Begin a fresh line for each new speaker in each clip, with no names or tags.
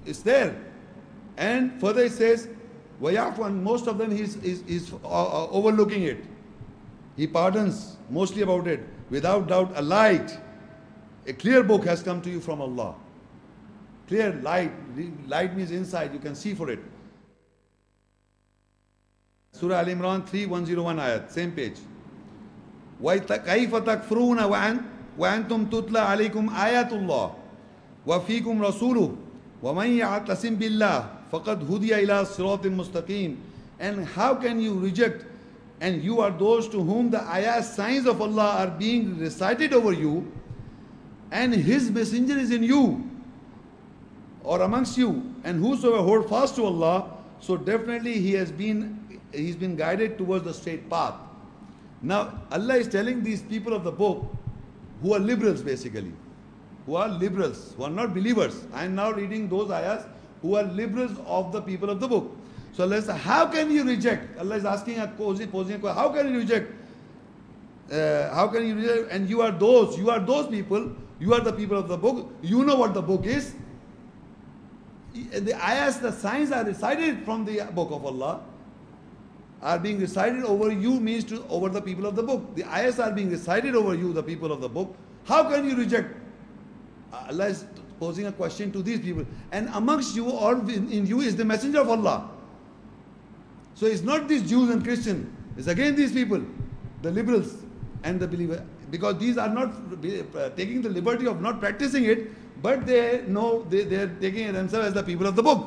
It's there. And further it says, وَيَعْفُ, most of them he's overlooking it. He pardons mostly about it. Without doubt, a light, a clear book has come to you from Allah. Clear light. Light means inside, you can see for it. Surah Al-Imran 3:101 ayat, same page. وَكَيْفَ تَكْفُرُونَ وَأَنْتُمْ تُتْلَى عَلَيْكُمْ آيَاتُ اللَّهِ وَفِيكُمْ رَسُولُهُ وَمَنْ يَعْتَصِمْ بِاللَّهِ فَقَدْ هُدِيَ إِلَى صِرَاطٍ مُسْتَقِيمٍ. And how can you reject, and you are those to whom the ayahs, signs of Allah, are being recited over you, and His messenger is in you or amongst you, and whosoever hold fast to Allah, so definitely he's been guided towards the straight path. Now Allah is telling these people of the book, who are liberals basically, who are liberals, who are not believers. I am now reading those ayahs who are liberals of the people of the book. So Allah says, how can you reject? Allah is asking posing a question, how can you reject? How can you reject? And you are those people, you are the people of the book, you know what the book is. The ayahs, the signs are recited from the book of Allah, are being recited over you, means to over the people of the book. The ayahs are being recited over you, the people of the book. How can you reject? Allah is posing a question to these people. And amongst you or in you is the messenger of Allah. So it's not these Jews and Christians, it's again these people, the liberals and the believers. Because these are not taking the liberty of not practicing it, but they know they are taking themselves as the people of the book,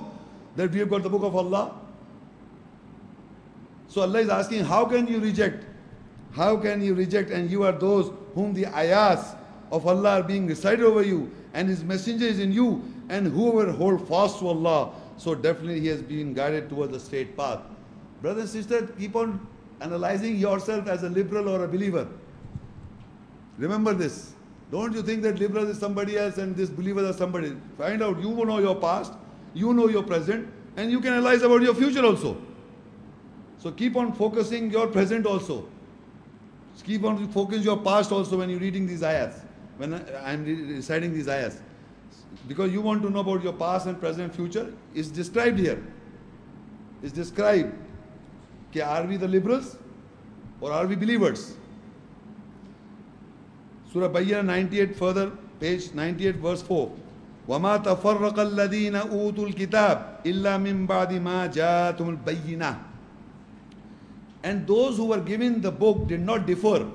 that we have got the book of Allah. So Allah is asking, how can you reject? How can you reject? And you are those whom the ayahs of Allah are being recited over you, and His messenger is in you, and whoever hold fast to Allah, so definitely he has been guided towards the straight path. Brothers and sisters, keep on analyzing yourself as a liberal or a believer. Remember this. Don't you think that liberal is somebody else and this believer is somebody. Find out, you know your past, you know your present, and you can analyze about your future also. So keep on focusing your present also. Keep on focusing your past also when you're reading these ayahs, when I'm reciting these ayahs. Because you want to know about your past and present, future. It's described here. It's described. Are we the liberals or are we believers? Surah Bayyinah 98, further, page 98, verse 4. وَمَا تَفَرَّقَ الَّذِينَ أُوتُوا الْكِتَابِ إِلَّا مِن بَعْدِ مَا جَاءَتْهُمُ الْبَيِّنَةُ. And those who were given the book did not differ,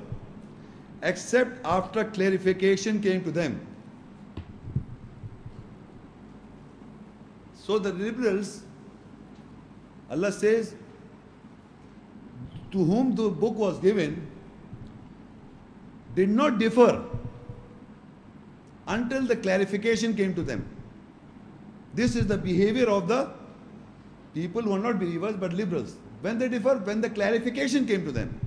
except after clarification came to them. So the liberals, Allah says, to whom the book was given, did not differ until the clarification came to them. This is the behavior of the people who are not believers but liberals. When they differ, when the clarification came to them.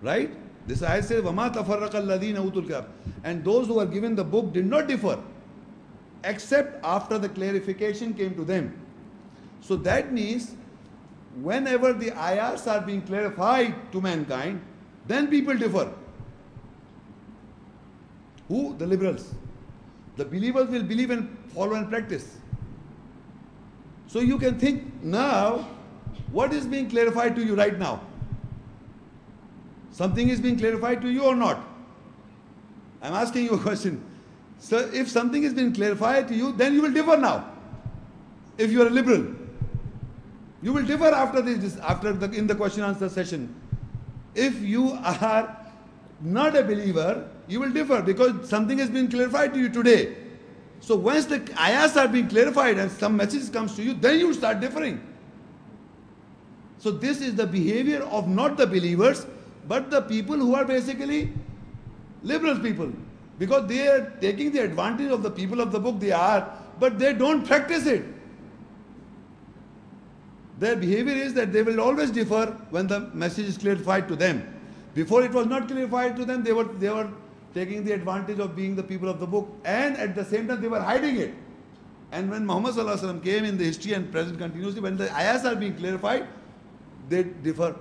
Right? This ayah says, وَمَا تَفَرَّقَ الَّذِينَ أُوتُوا الْكِتَابَ. And those who were given the book did not differ, except after the clarification came to them. So that means, whenever the ayahs are being clarified to mankind, then people differ. Who? The liberals. The believers will believe and follow and practice. So you can think now, what is being clarified to you right now? Something is being clarified to you or not? I'm asking you a question. So if something has been clarified to you, then you will differ now. If you are a liberal, you will differ after in the question answer session. If you are not a believer, you will differ because something has been clarified to you today. So once the ayahs are being clarified and some message comes to you, then you start differing. So this is the behavior of not the believers, but the people who are basically liberal people. Because they are taking the advantage of the people of the book, they are, but they don't practice it. Their behavior is that they will always differ when the message is clarified to them. Before it was not clarified to them, they were taking the advantage of being the people of the book, and at the same time they were hiding it. And when Muhammad Sallallahu Alaihi Wasallam came in the history and present continuously, when the ayahs are being clarified, they differ.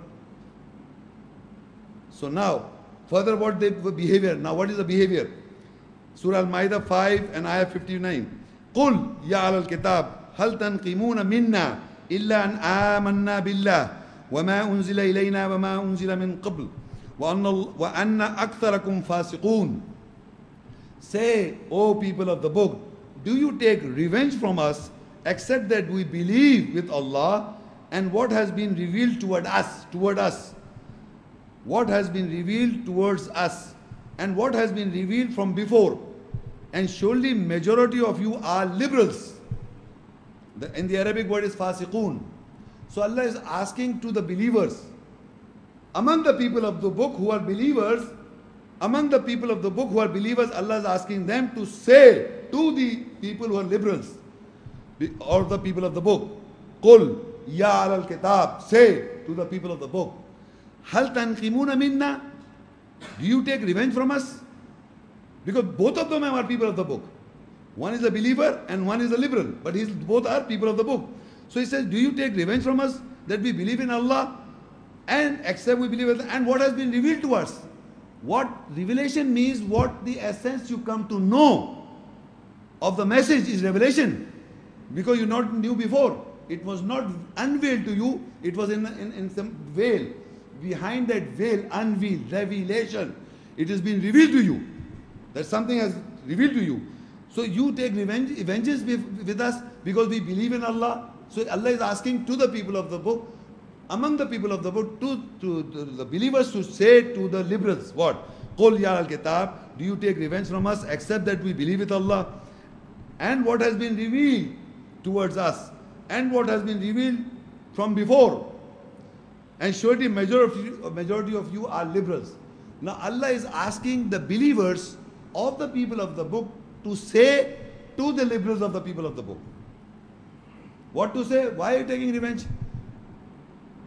So now, further what the behavior, now what is the behavior? Surah Al-Maida 5 and ayah 59. قل يا أهل الكتاب هل تنقمون منا إلا أن آمنا بالله وما أنزل إلينا وما أنزل من قبل وأن أكثركم فاسقون. Say, O people of the book, do you take revenge from us except that we believe with Allah and what has been revealed toward us, what has been revealed towards us and what has been revealed from before, and surely majority of you are liberals. In the Arabic word is fasiqun. So Allah is asking to the believers, among the people of the book who are believers, Allah is asking them to say to the people who are liberals or the people of the book, Qul ya al-kitab, say to the people of the book, Hal tanqimuna minna, do you take revenge from us? Because both of them are people of the book. One is a believer and one is a liberal, but both are people of the book. So he says, do you take revenge from us that we believe in Allah and accept we believe in Allah, and what has been revealed to us? What revelation means, what the essence you come to know of the message is revelation. Because you not knew before. It was not unveiled to you, it was in some veil. Behind that veil, unveiled, revelation. It has been revealed to you. That something has revealed to you. So you take vengeance with us because we believe in Allah. So Allah is asking to the people of the book, among the people of the book, to the believers to say to the liberals, what? Qul ya al-kitab, do you take revenge from us except that we believe with Allah and what has been revealed towards us and what has been revealed from before, and surely majority of you are liberals. Now Allah is asking the believers of the people of the book to say to the liberals of the people of the book. What to say? Why are you taking revenge?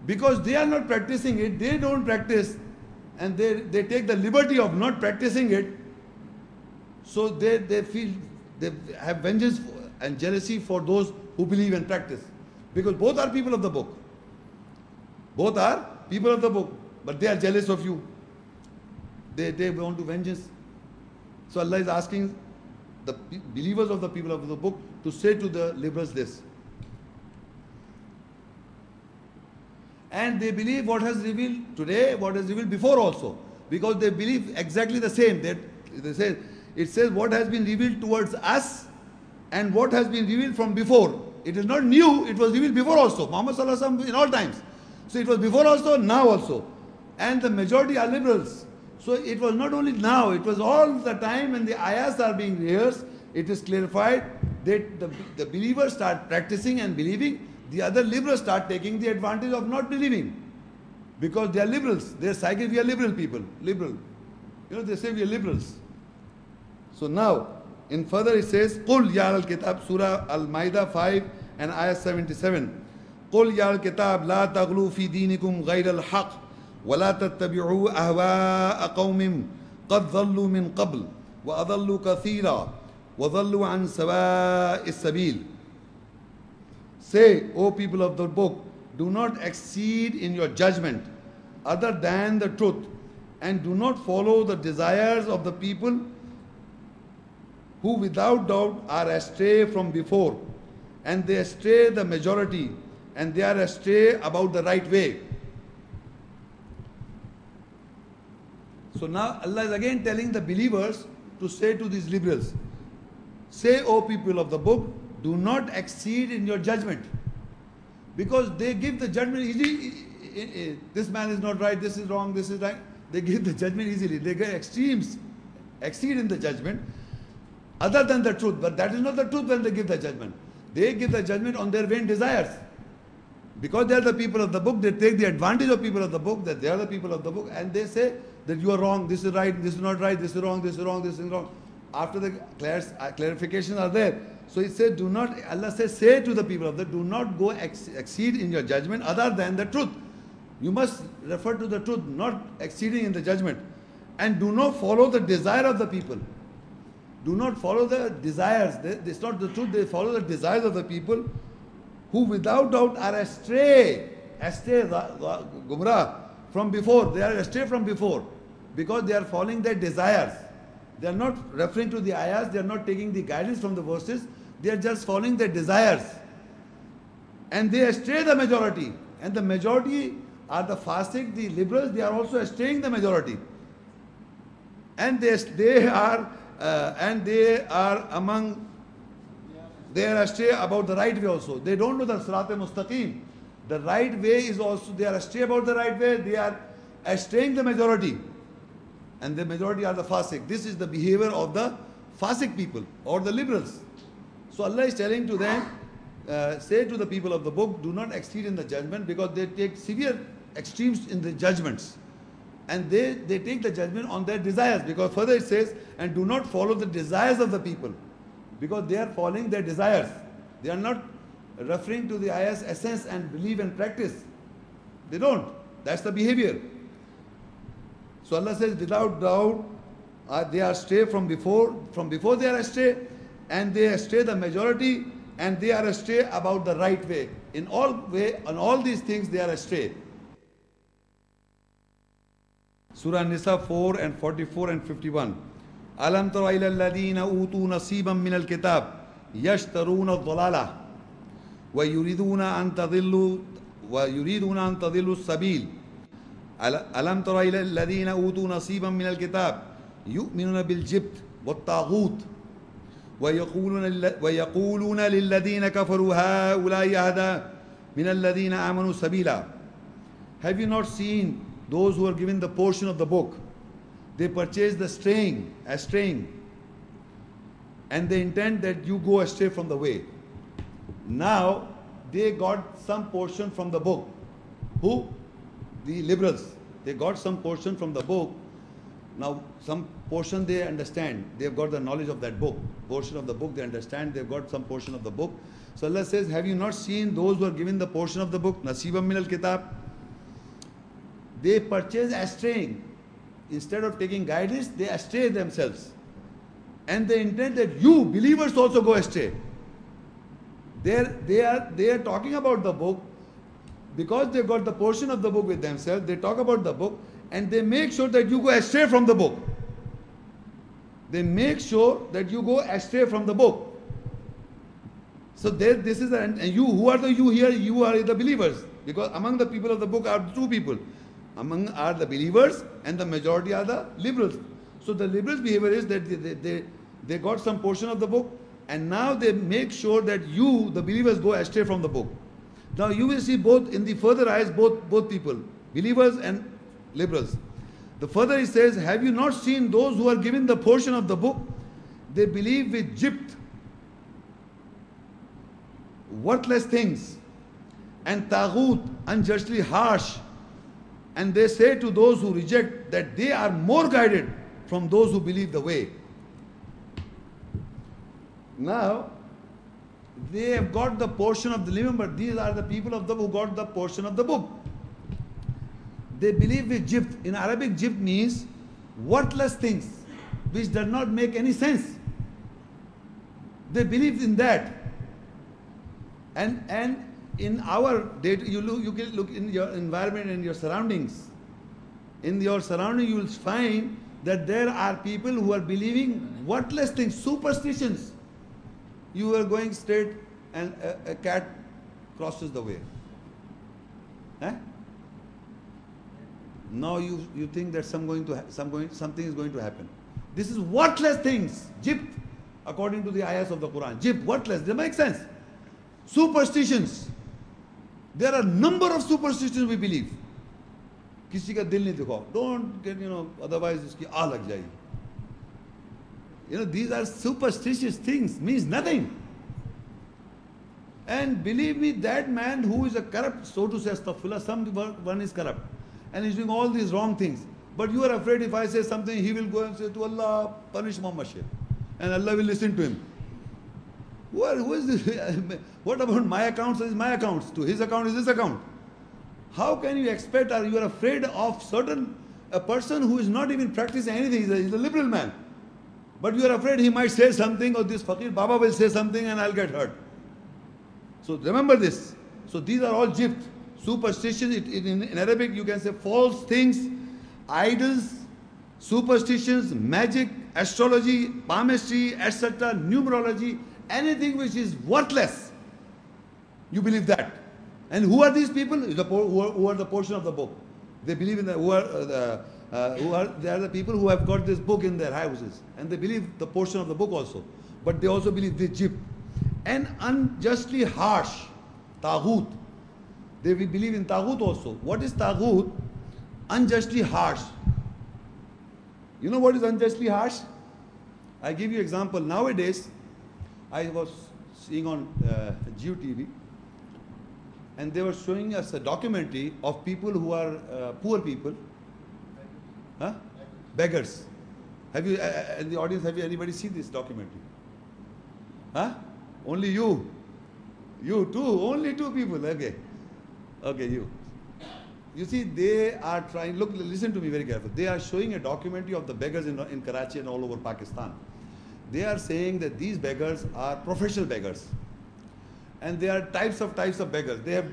Because they are not practicing it, they don't practice, and they take the liberty of not practicing it. So they feel they have vengeance and jealousy for those who believe and practice. Because both are people of the book. Both are people of the book, but they are jealous of you. They want to vengeance. So Allah is asking the believers of the people of the book to say to the liberals this. And they believe what has revealed today, what has revealed before also. Because they believe exactly the same. It says what has been revealed towards us and what has been revealed from before. It is not new, it was revealed before also. Muhammad Sallallahu Alaihi Wasallam in all times. So it was before also, now also. And the majority are liberals. So it was not only now, it was all the time when the ayahs are being rehearsed, it is clarified that the believers start practicing and believing, the other liberals start taking the advantage of not believing. Because they are liberals. They are psychic, we are liberal people. Liberal. They say we are liberals. So now, in further it says, Qul ya al-kitab, Surah Al-Maida 5 and ayah 77. قل يا الكتاب لا تغلوا في دينكم غير الحق ولا تتبعوا أهواء قوم قد ضلوا من قبل وأضلوا كثيرا وضلوا عن سواء السبيل. Say, O people of the book, do not exceed in your judgment other than the truth, and do not follow the desires of the people who without doubt are astray from before, and they astray the majority, and they are astray about the right way. So now Allah is again telling the believers to say to these liberals, say, O people of the book, do not exceed in your judgment. Because they give the judgment easily. This man is not right, this is wrong, this is right. They give the judgment easily. They get extremes, exceed in the judgment other than the truth. But that is not the truth when they give the judgment. They give the judgment on their vain desires. Because they are the people of the book, they take the advantage of people of the book, that they are the people of the book, and they say that you are wrong, this is right, this is not right, this is wrong, this is wrong, this is wrong. After the clarifications are there. So it says, do not, Allah says, say to the people of the, do not go exceed in your judgment other than the truth. You must refer to the truth, not exceeding in the judgment. And do not follow the desire of the people. Do not follow the desires. It's not the truth, they follow the desires of the people who without doubt are astray, gumrah, from before. They are astray from before because they are following their desires. They are not referring to the ayahs, they are not taking the guidance from the verses, They are just following their desires. And they astray the majority. And the majority are the Fasiq, the liberals, they are also astraying the majority. And they are astray about the right way also. They don't know the Sirat-e-Mustaqim. The right way is also, they are astray about the right way, they are astraying the majority. And the majority are the Fasiq. This is the behavior of the Fasiq people or the liberals. So Allah is telling to them, say to the people of the book, do not exceed in the judgment, because they take severe extremes in the judgments. And they take the judgment on their desires, because further it says, and do not follow the desires of the people, because they are following their desires. They are not referring to the ayah's essence and belief and practice. They don't. That's the behavior. So Allah says, without doubt, they are astray from before they are astray, and they astray the majority, and they are astray about the right way. In all these things they are astray. Surah An-Nisa 4 and 44 and 51. Alam tara ila alladhina utu nasiban min al-kitab yashtaruna ad-dalalah wa yuriduna an tadillu as-sabil. Alam tara ila alladhina utu nasiban min al-kitab yu'minuna bil-jibt wat-taghut wa yaquluna lilladhina kafaru haula'i ahda min alladhina amanu sabila. Have you not seen those who are given the portion of the book? They purchase the straying, and they intend that you go astray from the way. Now they got some portion from the book. Who? The liberals. They got some portion from the book. Now some portion they understand. They've got the knowledge of that book. Portion of the book they understand. They've got some portion of the book. So Allah says, have you not seen those who are given the portion of the book? Nasibam min al-kitab. They purchase astraying. Instead of taking guidance, they astray themselves. And they intend that you, believers, also go astray. They are talking about the book, because they've got the portion of the book with themselves. They talk about the book, and they make sure that you go astray from the book. They make sure that you go astray from the book. So this is and you, who are the you here? You are the believers, because among the people of the book are two people. Among are the believers, and the majority are the liberals. So the liberals' behavior is that they got some portion of the book, and now they make sure that you, the believers, go astray from the book. Now you will see both in the further ayahs, both people, believers and liberals. The further he says, have you not seen those who are given the portion of the book? They believe with jibt, worthless things, and taghut, unjustly harsh. And they say to those who reject that they are more guided from those who believe the way. Now, they have got the portion of the living, but these are the people of the book who got the portion of the book. They believe with jibt. In Arabic, jibt means worthless things, which does not make any sense. They believe in that. And in our data, you can look in your environment and your surroundings. In your surrounding, you will find that there are people who are believing worthless things, superstitions. You are going straight, and a cat crosses the way. Now you think that something is going to happen. This is worthless things, jibt, according to the ayahs of the Quran. Jibt, worthless. They make sense. Superstitions. There are a number of superstitions we believe. किसी का दिल नहीं दिखाओ. Don't get, otherwise उसकी आ लग जाएगी. These are superstitious things, means nothing. And believe me, that man who is a corrupt, so to say, astaghfirullah, someone is corrupt, and he's doing all these wrong things. But you are afraid if I say something, he will go and say to Allah, punish Muhammad Shaykh, and Allah will listen to him. Who is this? What about my accounts is my accounts? To his account is his account. How can you expect, or you are afraid of a person who is not even practicing anything? He's a liberal man. But you are afraid he might say something, or this Faqir Baba will say something and I'll get hurt. So remember this. So these are all jibt, superstitions. In Arabic you can say false things, idols, superstitions, magic, astrology, palmistry, etc., numerology, anything which is worthless, you believe that. And who are these people? Who are the portion of the book. They believe in they are the people who have got this book in their houses, and they believe the portion of the book also. But they also believe the jib. And unjustly harsh, taghut. They believe in taghut also. What is taghut? Unjustly harsh. You know what is unjustly harsh? I give you example. Nowadays, I was seeing on Geo TV, and they were showing us a documentary of people who are poor people, huh? Beggars. Have you, in the audience, have you anybody seen this documentary? Huh? Only you. You too. Only two people. Okay. Okay, you. You see, they are trying, look, listen to me very carefully. They are showing a documentary of the beggars in Karachi and all over Pakistan. They are saying that these beggars are professional beggars. And there are types of beggars. They have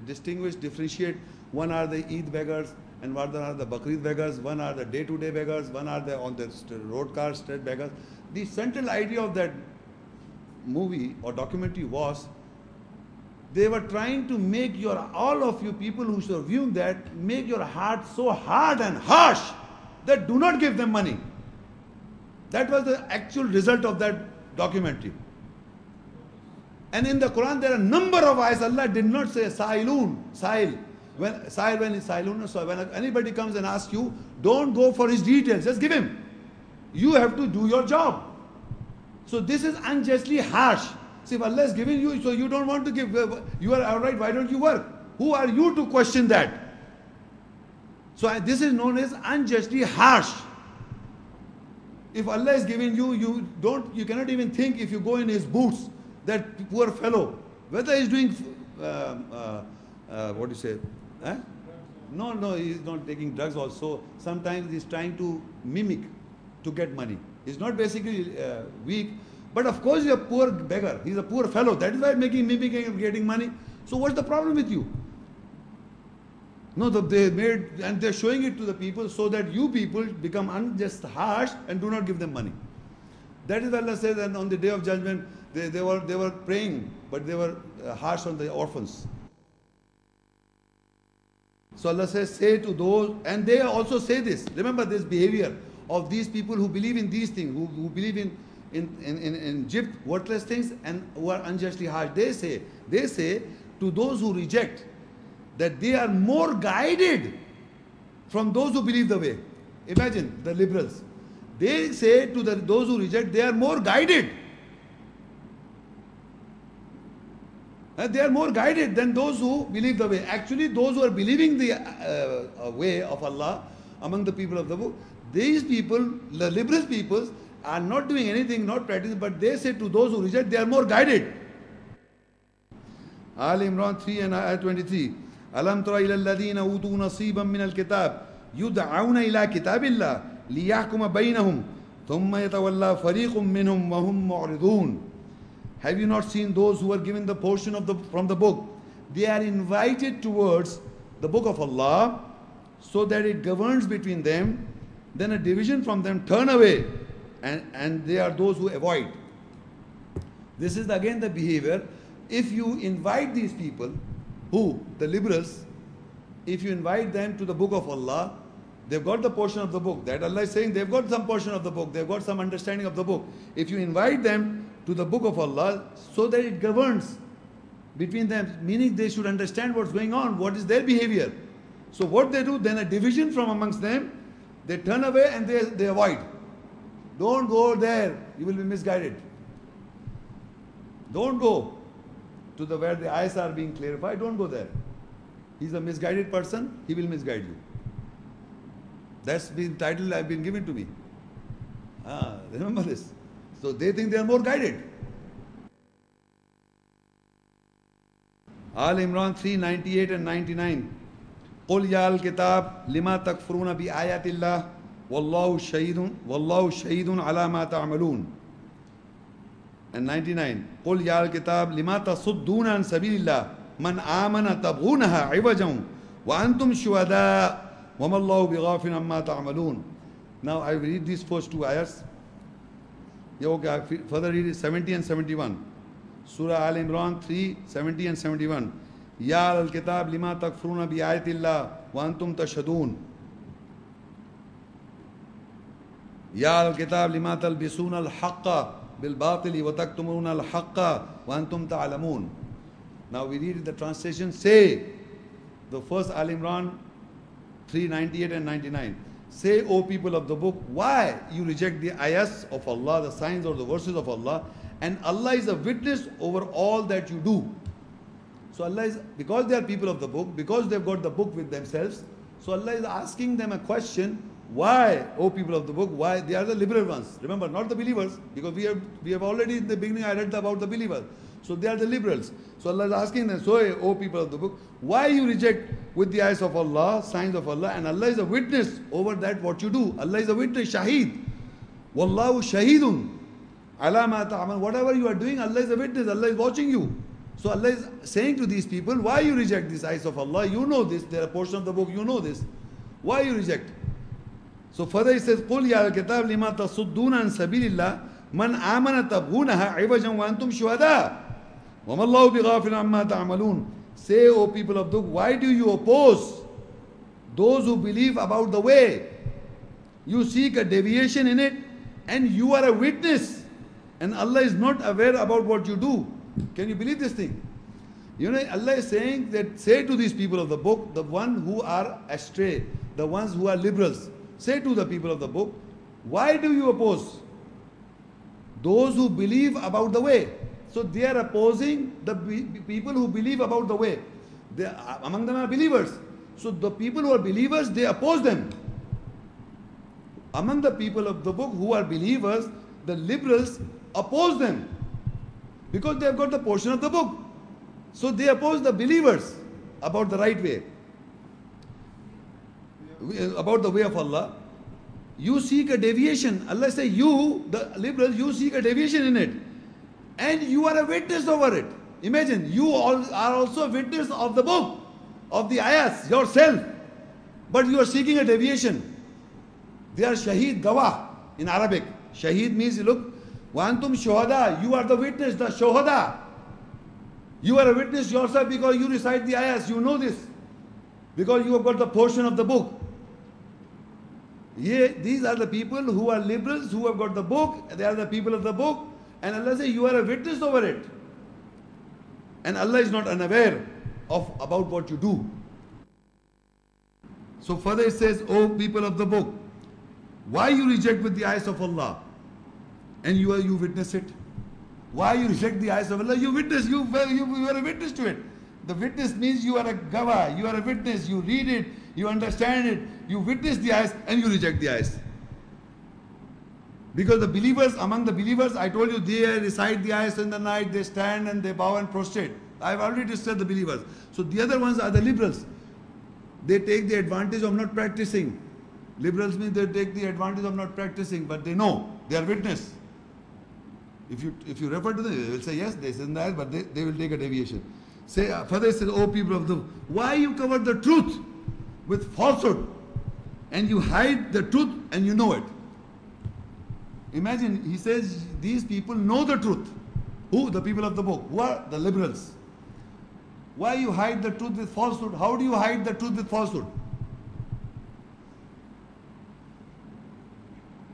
distinguished, differentiate. One are the Eid beggars, and one are the Bakrid beggars, one are the day-to-day beggars, one are the on the road car street beggars. The central idea of that movie or documentary was, they were trying to make all of you people who are viewing that, make your heart so hard and harsh that do not give them money. That was the actual result of that documentary. And in the Quran there are a number of ayahs. Allah did not say sa'ilun, sa'il. When it's sa'ilun, so when anybody comes and asks you, don't go for his details, just give him. You have to do your job. So this is unjustly harsh. See, if Allah is giving you, so you don't want to give, you are alright, why don't you work? Who are you to question that? So this is known as unjustly harsh. If Allah is giving you, you cannot even think if you go in his boots, that poor fellow, whether he's doing, what do you say? Eh? No, he's not taking drugs also. Sometimes he's trying to mimic to get money. He's not basically weak. But of course, he's a poor beggar. He's a poor fellow. That is why mimicking and getting money. So what's the problem with you? No, they made, and they're showing it to the people so that you people become unjust, harsh, and do not give them money. That is why Allah says that on the day of judgment, they were praying, but they were harsh on the orphans. So Allah says, say to those, and they also say this. Remember this behavior of these people who believe in these things, who believe in jib, worthless things, and who are unjustly harsh. They say to those who reject that they are more guided from those who believe the way. Imagine the liberals. They say to those who reject, they are more guided. They are more guided than those who believe the way. Actually, those who are believing the way of Allah among the people of the book, these people, the liberal peoples, are not doing anything, not practicing, but they say to those who reject, they are more guided. Aal-e-Imran 3 and ayat 23. Alam tara ila alladhina utu nasiban min al-kitab yud'auna ila kitabillah liyahkuma bainahum thumma yatawalla fariqun minhum wa hum mu'ridun. Have you not seen those who are given the portion from the book? They are invited towards the book of Allah so that it governs between them. Then a division from them turn away, and they are those who avoid. This is again the behavior. If you invite these people, the liberals, if you invite them to the book of Allah, they've got the portion of the book. That Allah is saying they've got some portion of the book, they've got some understanding of the book. If you invite them to the book of Allah so that it governs between them, meaning they should understand what's going on, what is their behavior. So what they do, then a division from amongst them, they turn away and they avoid. Don't go there, you will be misguided. Don't go to where the eyes are being clarified, don't go there. He's a misguided person, he will misguide you. That's the title I've been given to me. Remember this. So they think they are more guided. Aal-e-Imran 3, 98 and 99. قُلْ يَا الْكِتَابِ لِمَا تَكْفُرُونَ بِآيَاتِ اللَّهِ وَاللَّهُ شَهِيدٌ عَلَى مَا تَعْمَلُونَ. And 99. قُلْ يَا الْكِتَابِ لِمَا تَصُدُّونَ عَنْ سَبِيلِ اللَّهِ مَنْ آمَنَ تَبْغُونَهَا عِوَجًا وَأَنْتُمْ شُهَدَاءُ وَمَا اللَّهُ بِغَافِلٍ عَمَّا تَعْمَلُونَ. Now I will read these first two ayahs. Yeah, okay, further read it 70 and 71. Surah Al-Imran 3, 70 and 71. Ya al-kitab lima takfuruna bi ayatillah wa antum tashhadun. Ya al-kitab lima talbisuna al-haqqa bil-batili wa taktumuna al-haqqa wa antum ta'lamun. Now we read the translation. Say, the first Al-Imran 398 and 99. Say, O people of the book, why you reject the ayahs of Allah, the signs or the verses of Allah, and Allah is a witness over all that you do. So Allah is, because they are people of the book, because they've got the book with themselves, so Allah is asking them a question, why, O people of the book, why? They are the liberal ones. Remember, not the believers, because we have already in the beginning I read about the believers. So they are the liberals. So Allah is asking them, so O people of the book, why you reject with the eyes of Allah, signs of Allah, and Allah is a witness over that what you do. Allah is a witness, shaheed. Wallahu shahidun. Ala ma ta'amal. Whatever you are doing, Allah is a witness, Allah is watching you. So Allah is saying to these people, why you reject these eyes of Allah? You know this, they are a portion of the book, you know this. Why you reject? So further he says, قُلْ يَا الْكِتَابِ لِمَا تَصُدُّونَ عَنْ سَبِيلِ اللَّهِ مَنْ آمَنَ تَبْغُونَهَا عِوَجًا وَأَنْتُمْ شُهَدَاءَ وَمَا اللَّهُ بِغَافِلٍ عَمَّا تَعْمَلُونَ. Say, O people of the book, why do you oppose those who believe about the way? You seek a deviation in it, and you are a witness, and Allah is not aware about what you do. Can you believe this thing? You know, Allah is saying that, say to these people of the book, the ones who are astray, the ones who are liberals, say to the people of the book, why do you oppose those who believe about the way? So they are opposing the people who believe about the way. Among them are believers. So the people who are believers, they oppose them. Among the people of the book who are believers, the liberals oppose them, because they have got the portion of the book. So they oppose the believers about the right way, about the way of Allah. You seek a deviation. Allah says, you, the liberals, you seek a deviation in it, and you are a witness over it. Imagine, you all are also a witness of the book, of the ayahs yourself, but you are seeking a deviation. They are shaheed, gawah in Arabic. Shaheed means, look, wa antum shuhada, you are the witness, the shuhada. You are a witness yourself because you recite the ayahs, you know this, because you have got the portion of the book. Yeah, these are the people who are liberals, who have got the book, they are the people of the book, and Allah says you are a witness over it. And Allah is not unaware of about what you do. So further it says, O people of the book, why you reject with the eyes of Allah? And you witness it. Why you reject the eyes of Allah? You witness, you are a witness to it. The witness means you are a gawah, you are a witness, you read it, you understand it, you witness the ayahs, and you reject the ayahs. Because the believers, among the believers, I told you, they recite the ayahs in the night, they stand and they bow and prostrate. I've already discussed the believers. So the other ones are the liberals. They take the advantage of not practicing. Liberals mean they take the advantage of not practicing, but they know, they are witness. If you refer to them, they will say yes, they said that, but they will take a deviation. Say, further it says, O people of the, why you cover the truth with falsehood, and you hide the truth and you know it? Imagine, he says, these people know the truth. Who? The people of the book. Who are? The liberals. Why you hide the truth with falsehood? How do you hide the truth with falsehood?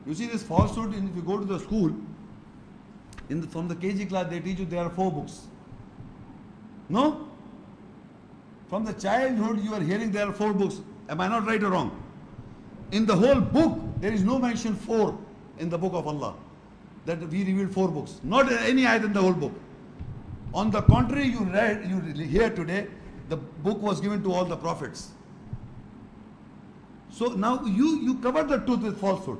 You see this falsehood, if you go to the school, from the KG class they teach you there are 4 books. No? From the childhood you are hearing there are 4 books. Am I not right or wrong? In the whole book there is no mention 4 in the book of Allah, that we revealed 4 books. Not any ayat in the whole book. On the contrary, you hear today, the book was given to all the prophets. So now you cover the truth with falsehood.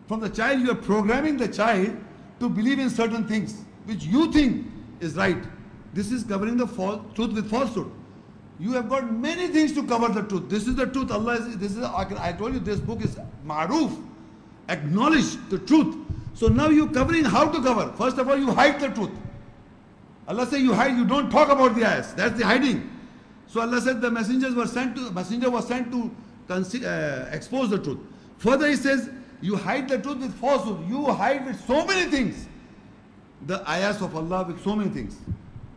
From the child, you are programming the child to believe in certain things which you think is right. This is covering the truth with falsehood. You have got many things to cover the truth. This is the truth. I told you this book is ma'roof. Acknowledge the truth. So now you're covering how to cover. First of all, you hide the truth. Allah says you hide, you don't talk about the ayahs. That's the hiding. So Allah said the messenger was sent to expose the truth. Further he says, You hide the truth with falsehood. You hide with so many things. The ayahs of Allah with so many things.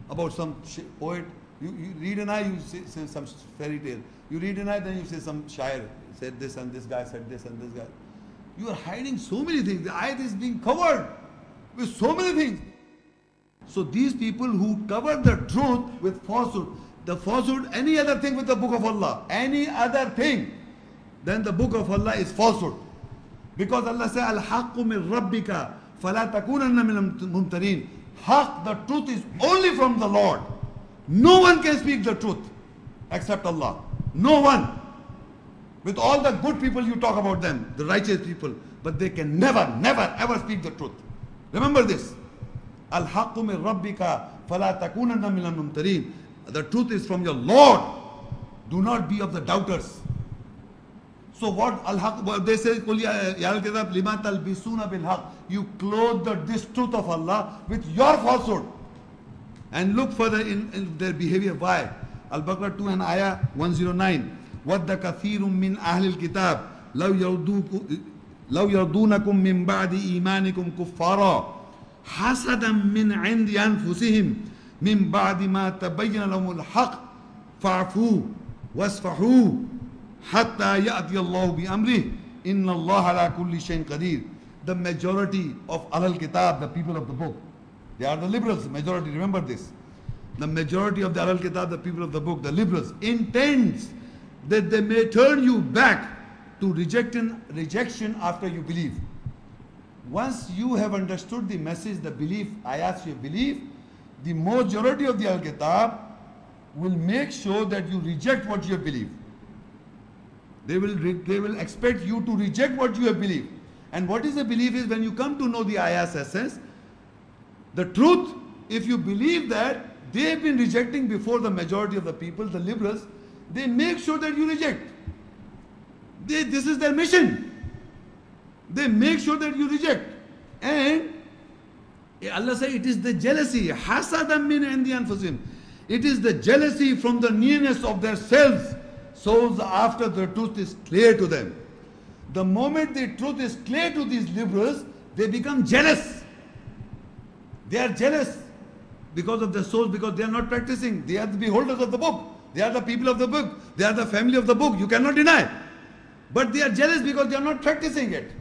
About some poet, you read an ayah, you say some fairy tale. You read an ayah, then you say some shair said this and this guy said this and this guy. You are hiding so many things. The ayah is being covered with so many things. So these people who cover the truth with falsehood, the falsehood, any other thing with the book of Allah, any other thing, then the book of Allah is falsehood. Because Allah says, Al-Haqqu min Rabbika, فَلَا تَكُونَنَّ مِنَ الْمُمْتَرِينَ. Haqq, the truth is only from the Lord. No one can speak the truth except Allah. No one. With all the good people you talk about them, the righteous people, but they can never, never, ever speak the truth. Remember this. Al-Haqqu min Rabbika, فَلَا تَكُونَنَّ مِنَ الْمُمْتَرِينَ. The truth is from your Lord. Do not be of the doubters. So what Al-Haq, they say, lima talbisuna bil haq. You clothe this truth of Allah with your falsehood. And look further in their behavior. Why? Al-Baqara 2 and ayah 109. وَدَّ كَثِيرٌ مِّنْ أَهْلِ الْكِتَابِ لَوْ يَرْدُونَكُمْ مِّن بَعْدِ إِيمَانِكُمْ كُفَّارًا حَسَدًا مِّنْ عِنْدِ أَنفُسِهِمْ مِّن بَعْدِ مَا تَبَيَّنَ لَهُمُ الْحَقُّ فَاعْفُوا وَاصْفَحُوا حَتَّى يَأْتِيَ اللَّهُ بِأَمْرِهِ إِنَّ اللَّهَ عَلَى كُلِّ شَيْءٍ قَدِيرٌ. The majority of Ahl-Kitab, the people of the book, they are the liberals, majority, remember this. The majority of the Ahl-Kitab, the people of the book, the liberals, intends that they may turn you back to rejection after you believe. Once you have understood the message, the belief, ayats you believe, the majority of the Ahl-Kitab will make sure that you reject what you have believed. They will expect you to reject what you have believed. And what is a belief is when you come to know the ayah's essence, the truth, if you believe that they have been rejecting before the majority of the people, the liberals, they make sure that you reject. This is their mission. They make sure that you reject. And Allah says it is the jealousy. Hasadam min indi anfusihim. It is the jealousy from the nearness of their selves. So after the truth is clear to them. The moment the truth is clear to these liberals, they become jealous. They are jealous because of their souls, because they are not practicing. They are the beholders of the book. They are the people of the book. They are the family of the book. You cannot deny. But they are jealous because they are not practicing it.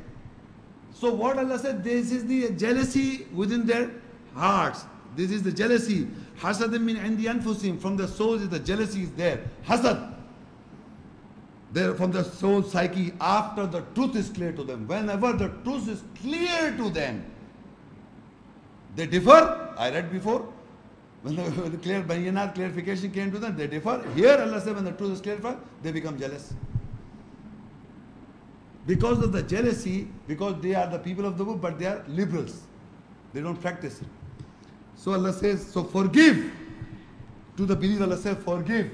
So what Allah said, this is the jealousy within their hearts. This is the jealousy. Hasadim min indi anfusihim. From the souls is the jealousy is there. Hasad. There from the soul psyche after the truth is clear to them. Whenever the truth is clear to them, they differ. I read before. When the Al-Bayyinah, clarification came to them, they differ. Here Allah said when the truth is clarified, they become jealous. Because of the jealousy, because they are the people of the book, but they are liberals. They don't practice it. So Allah says, so forgive. To the believer, Allah says, forgive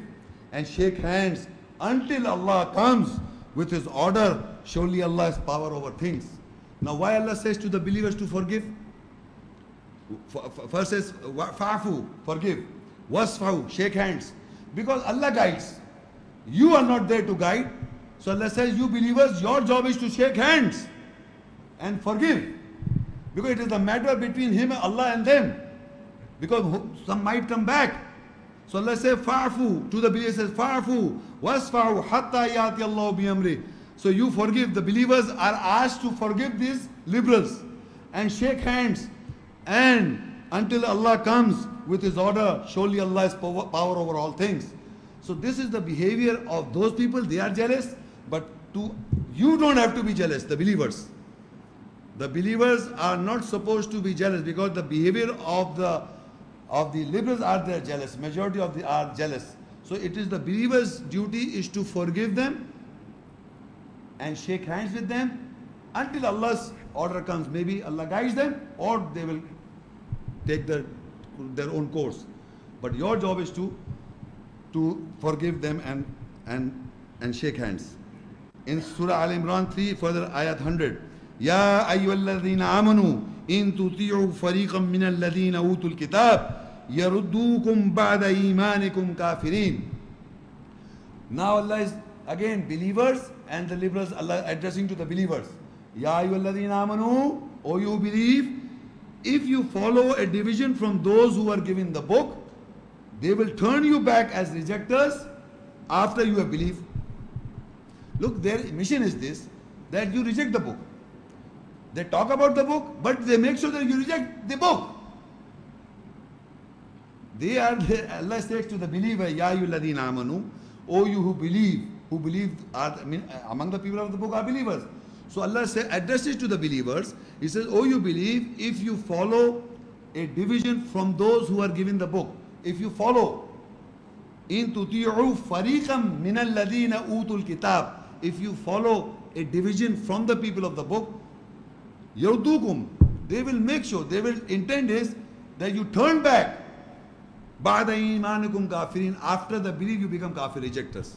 and shake hands until Allah comes with His order. Surely Allah has power over things. Now why Allah says to the believers to forgive? First says, fa'fu, forgive. Wasfahu, shake hands. Because Allah guides. You are not there to guide. So Allah says, you believers, your job is to shake hands and forgive. Because it is a matter between Him, Allah and them. Because some might come back. So Allah says, fa'fu. To the believers says, fa'fu. Wasfahu hatta yati Allah bi amri. So you forgive. The believers are asked to forgive these liberals and shake hands. And until Allah comes with His order, surely Allah has power over all things. So this is the behavior of those people. They are jealous, but you don't have to be jealous, the believers. The believers are not supposed to be jealous because the behavior of the liberals are there jealous. Majority of the are jealous. So it is the believers' duty is to forgive them and shake hands with them until Allah's order comes. Maybe Allah guides them or they will take their own course. But your job is to forgive them and shake hands. In Surah Al-Imran 3, further ayat 100. Ya ayyuhalladhina amanu in tuti'u fariqan min alladhina utul kitab yaruddukum ba'da imanikum kafirin. Now Allah is again believers and the liberals, Allah addressing to the believers. Ya ayyuhalladhina amanu, O you believe, if you follow a division from those who are given the book, they will turn you back as rejectors after you have believed. Look, their mission is this, that you reject the book. They talk about the book, but they make sure that you reject the book. Allah says to the believer, Ya ayyuhalladhina amanu, O you who believe are, among the people of the book are believers. So Allah addresses to the believers. He says, O you believe, if you follow a division from those who are given the book, if you follow, in tuti'u fariqam min alladhina utul kitab, if you follow a division from the people of the book, yardukum, they will make sure, they will intend is that you turn back ba'da imanikum kafirin, after the belief you become kafir rejectors.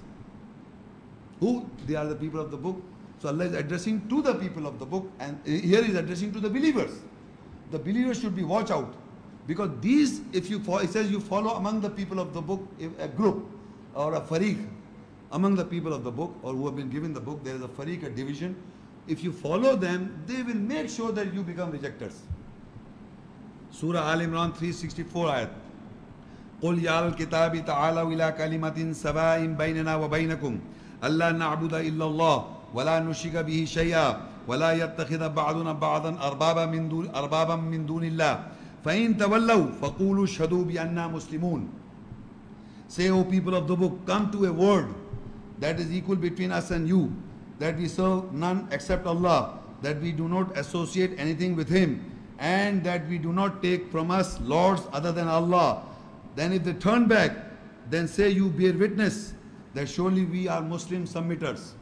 Who? They are the people of the book. So Allah is addressing to the people of the book, and here is addressing to the believers. The believers should be watch out, because these, if you follow, it says you follow among the people of the book, a group or a fariq among the people of the book, or who have been given the book, there is a fariq, a division. If you follow them, they will make sure that you become rejectors. Surah Al-Imran 364 ayat. قُلْ يَا الْكِتَابِ تَعَالَوْا إِلَىٰ كَلِمَةٍ سَوَاءٍ بَيْنَنَا وَبَيْنَكُمْ أَلَّا نَعْبُدَ إِلَّا اللَّهَ وَلَا نُشْرِكَ بِهِ شَيْئًا وَلَا يَتَّخِذَ بَعْضُنَا بَعْضًا أَرْبَابًا مِّن دُونِ اللَّهِ فَإِن تَوَلَّوْا فَقُولُوا اشْهَدُوا بِأَنَّا مُسْلِمُونَ. Say, O people of the book, come to a word that is equal between us and you, that we serve none except Allah, that we do not associate anything with Him, and that we do not take from us lords other than Allah. Then if they turn back, then say, you bear witness that surely we are Muslim submitters.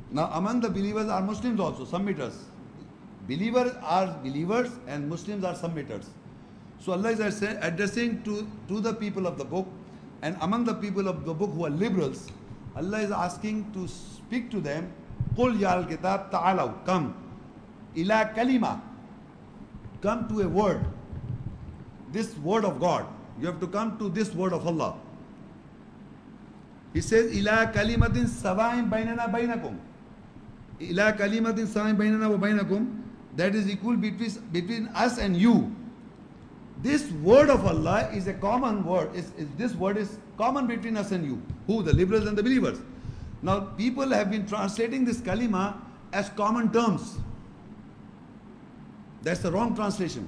Now among the believers are Muslims also, submitters. Believers are believers and Muslims are submitters. So Allah is addressing to the people of the book, and among the people of the book who are liberals, Allah is asking to speak to them, قُلْ يَا الْكِتَابِ تَعَالَوْا, come, إِلَى كَلِمَةٍ, come to a word, this word of God. You have to come to this word of Allah. He says, إِلَى كَلِمَةٍ سَوَاءٍ بَيْنَنَا بَيْنَكُمْ, إِلَى كَلِمَةٍ سَوَاءٍ بَيْنَنَا وَبَيْنَكُمْ, that is equal between us and you. This word of Allah is a common word. This word is common between us and you. Who? The liberals and the believers. Now people have been translating this kalima as common terms. That's the wrong translation.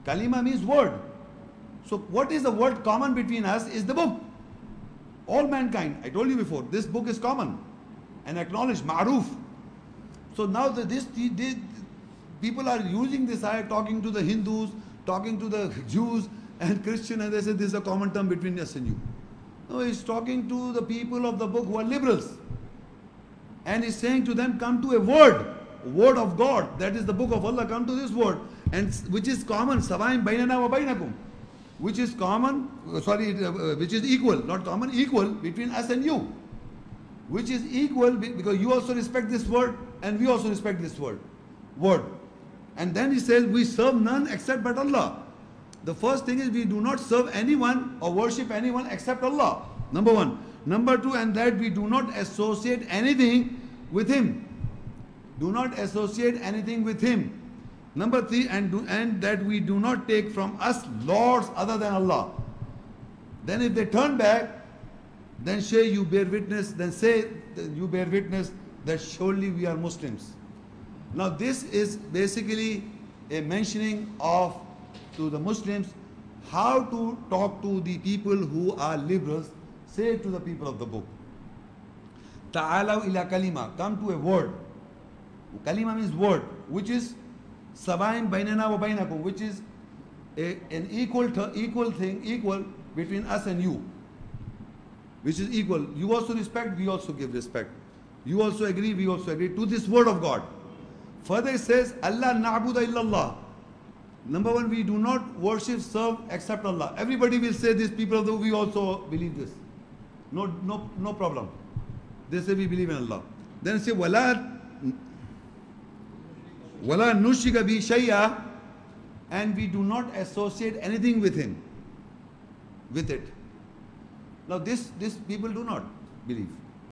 Kalima means word. So what is the word common between us is the book. All mankind. I told you before, this book is common and acknowledged, ma'ruf. So now people are using this ayah, talking to the Hindus, talking to the Jews and Christians, and they say this is a common term between us and you. No, he's talking to the people of the book who are liberals. And he's saying to them, come to a word of God, that is the book of Allah, come to this word, and which is common, Sawaim bainana wa bainakum, which is common, which is equal, not common, equal between us and you. Which is equal because you also respect this word and we also respect this word. And then he says, we serve none except but Allah. The first thing is we do not serve anyone or worship anyone except Allah. Number one. Number two, and that we do not associate anything with Him. Do not associate anything with Him. Number three, and that we do not take from us lords other than Allah. Then if they turn back, then say you bear witness, that surely we are Muslims. Now this is basically a mentioning of to the Muslims how to talk to the people who are liberals. Say to the people of the book, Ta'alaw ila kalima, come to a word. Kalima means word, which is Sabaim bainana wa bainakum, which is an equal thing, equal between us and you. Which is equal. You also respect, we also give respect. You also agree, we also agree to this word of God. Further it says, Allah na'budu illallah. Number one, we do not worship, serve except Allah. Everybody will say this, people of the we also believe this. No problem. They say we believe in Allah. Then it say, wala nushrika bihi shay'a, and we do not associate anything with Him, with it. Now this people do not believe.